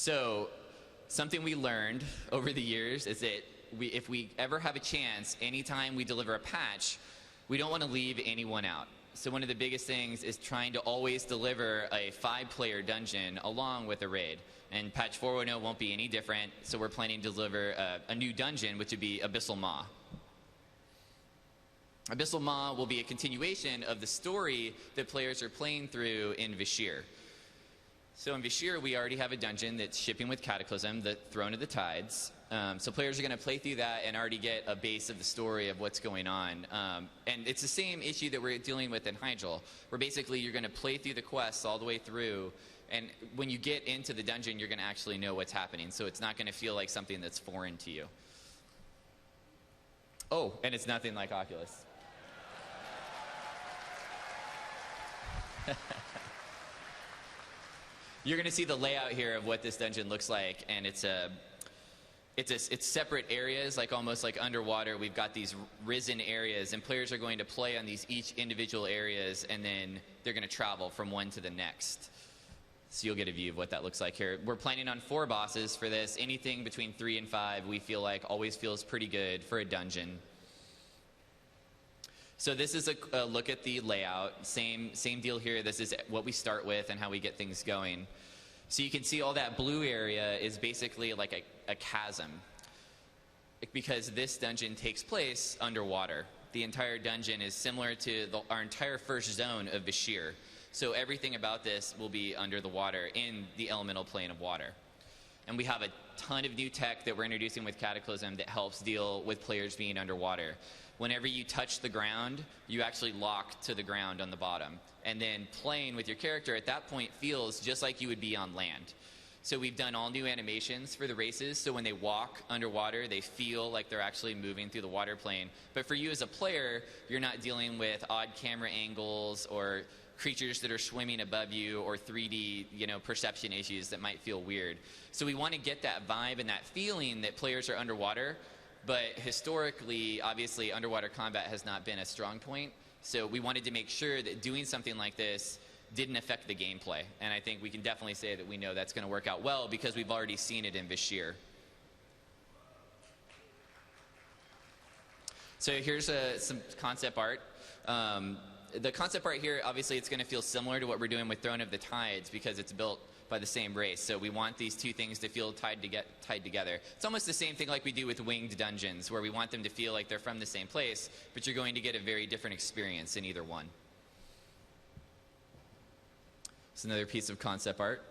So something we learned over the years is that if we ever have a chance, anytime we deliver a patch, we don't want to leave anyone out. So one of the biggest things is trying to always deliver a 5-player dungeon along with a raid. And patch 4.0 won't be any different, so we're planning to deliver a new dungeon, which would be Abyssal Maw. Abyssal Maw will be a continuation of the story that players are playing through in Vashj'ir. So in Vashj'ir, we already have a dungeon that's shipping with Cataclysm, the Throne of the Tides. So players are going to play through that and already get a base of the story of what's going on. And it's the same issue that we're dealing with in Hyjal, where basically you're going to play through the quests all the way through, and when you get into the dungeon, you're going to actually know what's happening. So it's not going to feel like something that's foreign to you. Oh, and it's nothing like Oculus. You're going to see the layout here of what this dungeon looks like, and it's separate areas, like almost like underwater. We've got these risen areas, and players are going to play on these each individual areas, and then they're going to travel from one to the next. So you'll get a view of what that looks like here. We're planning on 4 bosses for this. Anything between 3 and 5 we feel like always feels pretty good for a dungeon. So this is a look at the layout. Same deal here. This is what we start with and how we get things going. So you can see all that blue area is basically like a chasm, because this dungeon takes place underwater. The entire dungeon is similar to our entire first zone of Vashj'ir. So everything about this will be under the water in the elemental plane of water. And we have a ton of new tech that we're introducing with Cataclysm that helps deal with players being underwater. Whenever you touch the ground, you actually lock to the ground on the bottom. And then playing with your character at that point feels just like you would be on land. So we've done all new animations for the races, so when they walk underwater, they feel like they're actually moving through the water plane. But for you as a player, you're not dealing with odd camera angles or creatures that are swimming above you or 3D, perception issues that might feel weird. So we want to get that vibe and that feeling that players are underwater. But historically, obviously, underwater combat has not been a strong point. So we wanted to make sure that doing something like this didn't affect the gameplay. And I think we can definitely say that we know that's going to work out well because we've already seen it in Vashj'ir. So here's some concept art. The concept art here, obviously, it's going to feel similar to what we're doing with Throne of the Tides because it's built by the same race. So we want these two things to feel tied together. It's almost the same thing like we do with Winged Dungeons, where we want them to feel like they're from the same place, but you're going to get a very different experience in either one. It's another piece of concept art.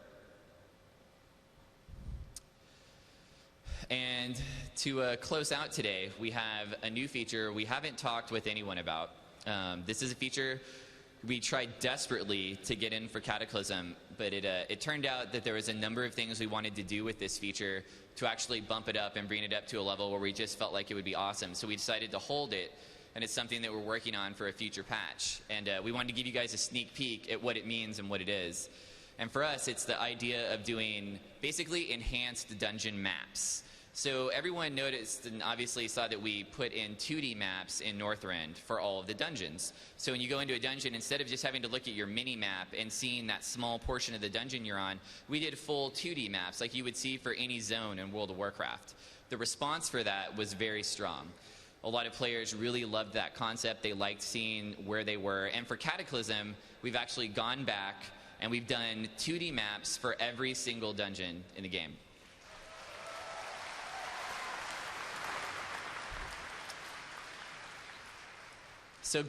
And to close out today, we have a new feature we haven't talked with anyone about. This is a feature we tried desperately to get in for Cataclysm, but it turned out that there was a number of things we wanted to do with this feature to actually bump it up and bring it up to a level where we just felt like it would be awesome. So we decided to hold it, and it's something that we're working on for a future patch. And we wanted to give you guys a sneak peek at what it means and what it is. And for us, it's the idea of doing basically enhanced dungeon maps. So everyone noticed and obviously saw that we put in 2D maps in Northrend for all of the dungeons. So when you go into a dungeon, instead of just having to look at your mini-map and seeing that small portion of the dungeon you're on, we did full 2D maps like you would see for any zone in World of Warcraft. The response for that was very strong. A lot of players really loved that concept. They liked seeing where they were. And for Cataclysm, we've actually gone back and we've done 2D maps for every single dungeon in the game. So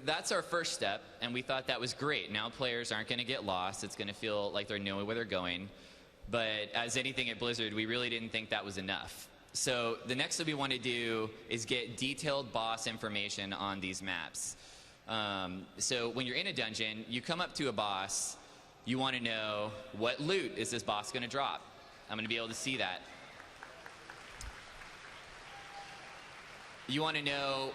that's our first step, and we thought that was great. Now players aren't going to get lost. It's going to feel like they're knowing where they're going. But as anything at Blizzard, we really didn't think that was enough. So the next thing we want to do is get detailed boss information on these maps. So when you're in a dungeon, you come up to a boss, you want to know what loot is this boss going to drop. I'm going to be able to see that. You want to know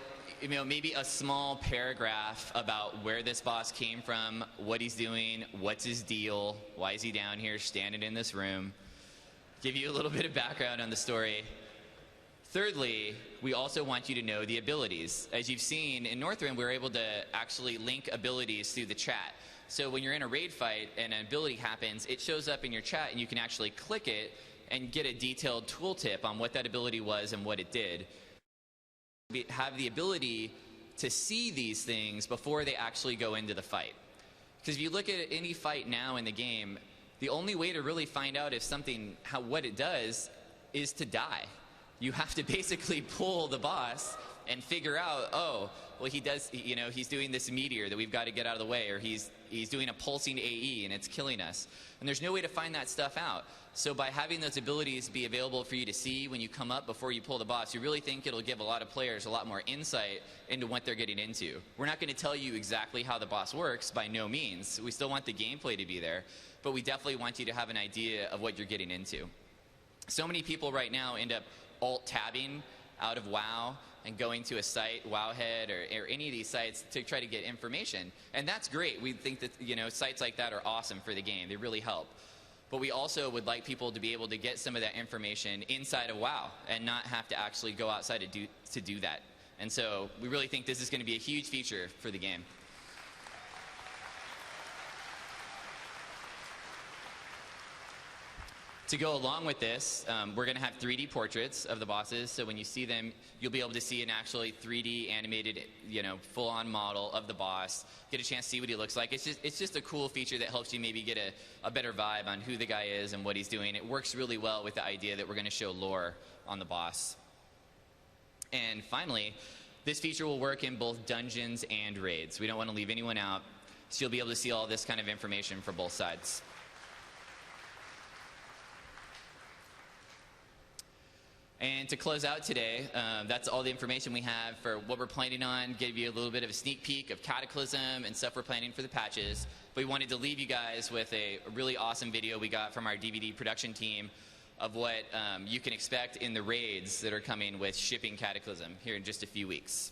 maybe a small paragraph about where this boss came from, what he's doing, what's his deal, why is he down here standing in this room. Give you a little bit of background on the story. Thirdly, we also want you to know the abilities. As you've seen in Northrend, we're able to actually link abilities through the chat. So when you're in a raid fight and an ability happens, it shows up in your chat and you can actually click it and get a detailed tooltip on what that ability was and what it did. Have the ability to see these things before they actually go into the fight. Because if you look at any fight now in the game, the only way to really find out if something, what it does, is to die. You have to basically pull the boss and figure out, oh, well, he's doing this meteor that we've got to get out of the way, or he's doing a pulsing AE and it's killing us. And there's no way to find that stuff out. So by having those abilities be available for you to see when you come up before you pull the boss, you really think it'll give a lot of players a lot more insight into what they're getting into. We're not going to tell you exactly how the boss works, by no means. We still want the gameplay to be there, but we definitely want you to have an idea of what you're getting into. So many people right now end up alt-tabbing out of WoW and going to a site, Wowhead or any of these sites, to try to get information. And that's great. We think that sites like that are awesome for the game. They really help. But we also would like people to be able to get some of that information inside of WoW and not have to actually go outside to do that. And so we really think this is going to be a huge feature for the game. To go along with this, we're going to have 3D portraits of the bosses, so when you see them, you'll be able to see an actually 3D animated, full-on model of the boss, get a chance to see what he looks like. It's just a cool feature that helps you maybe get a better vibe on who the guy is and what he's doing. It works really well with the idea that we're going to show lore on the boss. And finally, this feature will work in both dungeons and raids. We don't want to leave anyone out, so you'll be able to see all this kind of information for both sides. And to close out today, that's all the information we have for what we're planning on. Give you a little bit of a sneak peek of Cataclysm and stuff we're planning for the patches. But we wanted to leave you guys with a really awesome video we got from our DVD production team of what you can expect in the raids that are coming with shipping Cataclysm here in just a few weeks.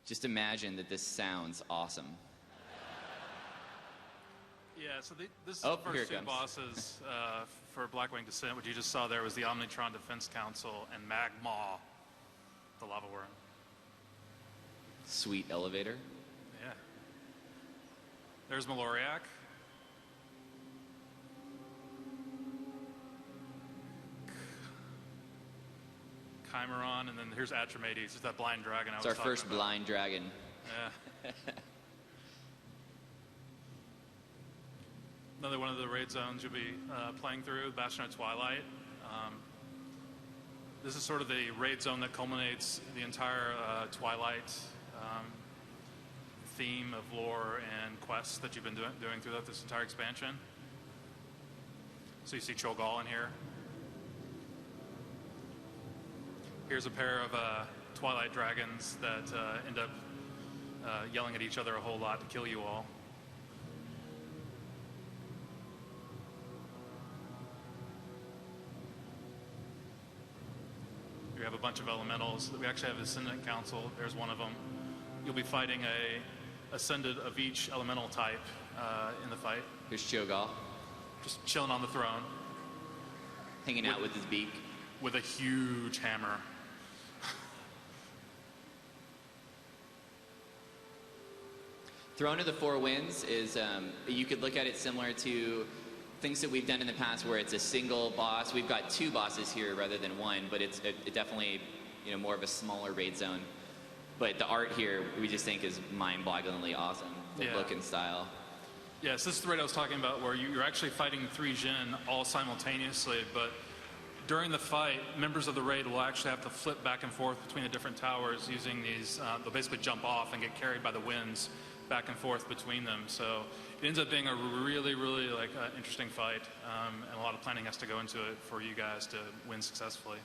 Just imagine that this sounds awesome. Yeah, so this is the first two bosses for Blackwing Descent. What you just saw there was the Omnitron Defense Council and Magmaw, the lava worm. Sweet elevator. Yeah. There's Maloriak. Chimeron, and then here's Atromedes. It's that blind dragon I was talking about. It's our first blind dragon. Yeah. Another one of the raid zones you'll be playing through, Bastion of Twilight. This is sort of the raid zone that culminates the entire Twilight theme of lore and quests that you've been doing throughout this entire expansion. So you see Cho'Gall in here. Here's a pair of Twilight dragons that end up yelling at each other a whole lot to kill you all. We have a bunch of elementals. We actually have the Ascendant Council. There's one of them. You'll be fighting a Ascendant of each elemental type in the fight. Here's Cho'Gall. Just chilling on the throne. Hanging out with his beak. With a huge hammer. Throne of the Four Winds is, you could look at it similar to things that we've done in the past where it's a single boss. We've got two bosses here rather than one, but it's definitely more of a smaller raid zone. But the art here, we just think is mind-bogglingly awesome, the look and style. Yes, this is the raid I was talking about where you're actually fighting 3 Jin all simultaneously, but during the fight, members of the raid will actually have to flip back and forth between the different towers using these, they'll basically jump off and get carried by the winds back and forth between them. So it ends up being a really, really interesting fight, and a lot of planning has to go into it for you guys to win successfully.